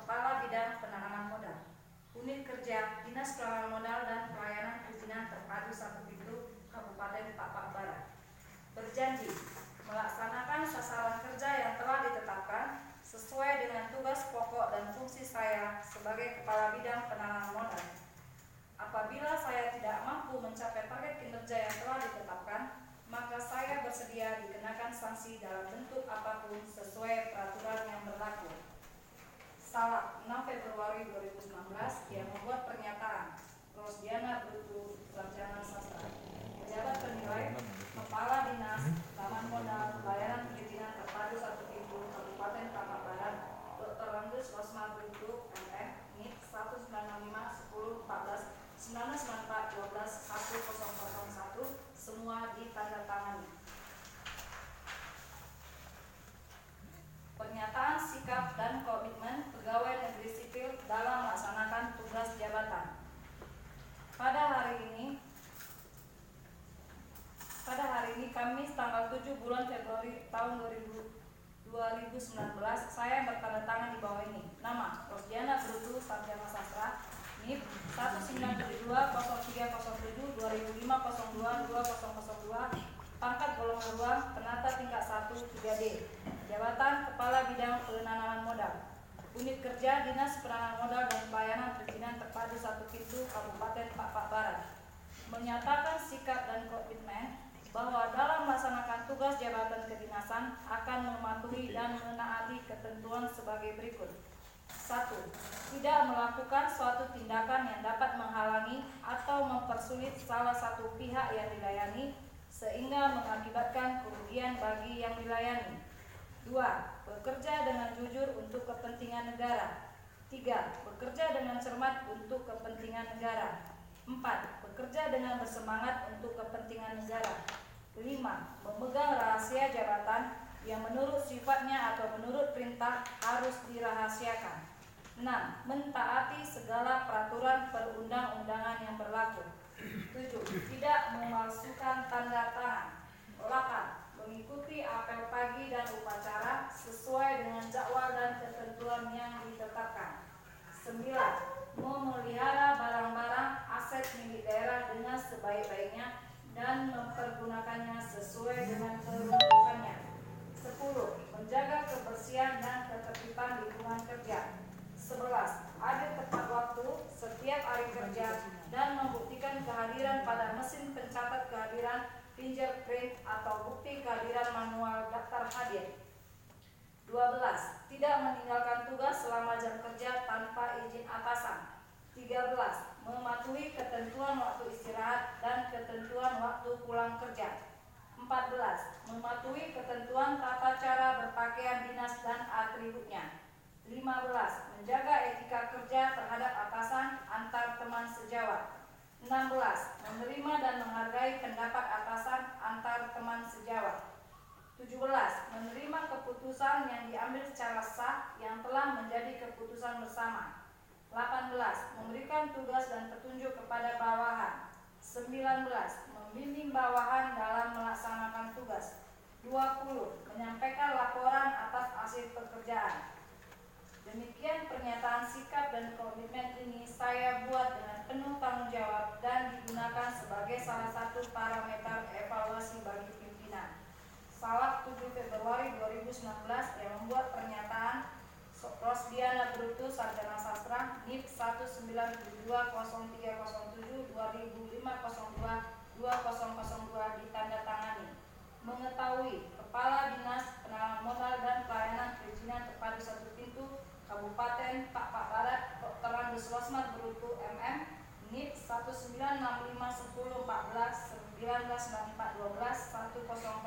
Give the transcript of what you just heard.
Kepala Bidang Penanaman Modal, Unit Kerja Dinas Penanaman Modal dan Pelayanan Perizinan Terpadu Satu Pintu Kabupaten Pak Barat, berjanji melaksanakan sasaran kerja yang telah ditetapkan sesuai dengan tugas pokok dan fungsi saya sebagai Kepala Bidang Penanaman Modal. Apabila saya tidak mampu mencapai target kinerja yang telah ditetapkan, maka saya bersedia dikenakan sanksi dalam bentuk apapun sesuai peraturan yang berlaku. Salak 6 Februari 2019 yang membuat pernyataan Rosdiana Brutu Sarjana Sastra, pejabat penilai Kepala Dinas Penanaman Modal Pelayanan Perizinan Terpadu Satu Pintu Kabupaten Pak Barat, Dr. Randus Rosma Brutu MM NIP 1965 10 14 1994 12 1001 semua ditandatangani. Pernyataan sikap dan komitmen pegawai negeri sipil dalam melaksanakan tugas jabatan. Pada hari ini Kamis tanggal 7 bulan Februari tahun 2019 saya bertanda tangan di bawah ini. Nama Rosdiana Brutu Sarjana Sastra, NIP 197207-2005-02-2002, pangkat golongan ruang penata tingkat 1 3D, jabatan Kepala Bidang Penanaman Modal, Unit Kerja Dinas Penanaman Modal dan Pelayanan Perizinan Terpadu Satu Pintu Kabupaten Pak Barat, menyatakan sikap dan komitmen bahwa dalam melaksanakan tugas jabatan kedinasan akan mematuhi dan menaati ketentuan sebagai berikut. 1. Tidak melakukan suatu tindakan yang dapat menghalangi atau mempersulit salah satu pihak yang dilayani sehingga mengakibatkan kerugian bagi yang dilayani. 2. Bekerja dengan jujur untuk kepentingan negara. 3. Bekerja dengan cermat untuk kepentingan negara. 4. Bekerja dengan bersemangat untuk kepentingan negara. 5. Memegang rahasia jabatan yang menurut sifatnya atau menurut perintah harus dirahasiakan. 6. Mentaati segala peraturan perundang-undangan yang berlaku. 7. Tidak memalsukan tanda tangan. 8. Mengikuti apel pagi dan upacara sesuai dengan jadwal dan ketentuan yang ditetapkan. 9. Memelihara barang-barang aset milik daerah dengan sebaik-baiknya dan mempergunakannya sesuai dengan peruntukannya. 10. Menjaga kebersihan dan ketertiban lingkungan kerja. 11. Adil tepat waktu setiap hari kerja dan membuktikan kehadiran pada mesin pencatat kehadiran fingerprint atau bukti kehadiran manual daftar hadir. 12. Tidak meninggalkan tugas selama jam kerja tanpa izin atasan. 13. Mematuhi ketentuan waktu istirahat dan ketentuan waktu pulang kerja. 14. Mematuhi ketentuan tata cara berpakaian dinas dan atributnya. 15. Menjaga etika kerja terhadap atasan antar teman sejawat. 16. Menerima dan menghargai pendapat atasan antar teman sejawat. 17. Menerima keputusan yang diambil secara sah yang telah menjadi keputusan bersama. 18. Memberikan tugas dan petunjuk kepada bawahan. 19. Membimbing bawahan dalam melaksanakan tugas. 20. Menyampaikan laporan atas hasil pekerjaan. Demikian pernyataan sikap dan komitmen ini saya buat dengan penuh tanggung jawab dan digunakan sebagai salah satu parameter evaluasi bagi pimpinan. Salak 7 Februari 2019 yang membuat pernyataan Rosdiana Brutu Sarjana Sastra NIP 197207-2005-02-2002 ditandatangani. Mengetahui Kepala Dinas Penanaman Modal dan Pelayanan Perizinan Terpadu Satu Pintu Kabupaten Pak Barat, Dr. Randus Rosma Brutu MM NIP 1965 10 14 1994 12 1001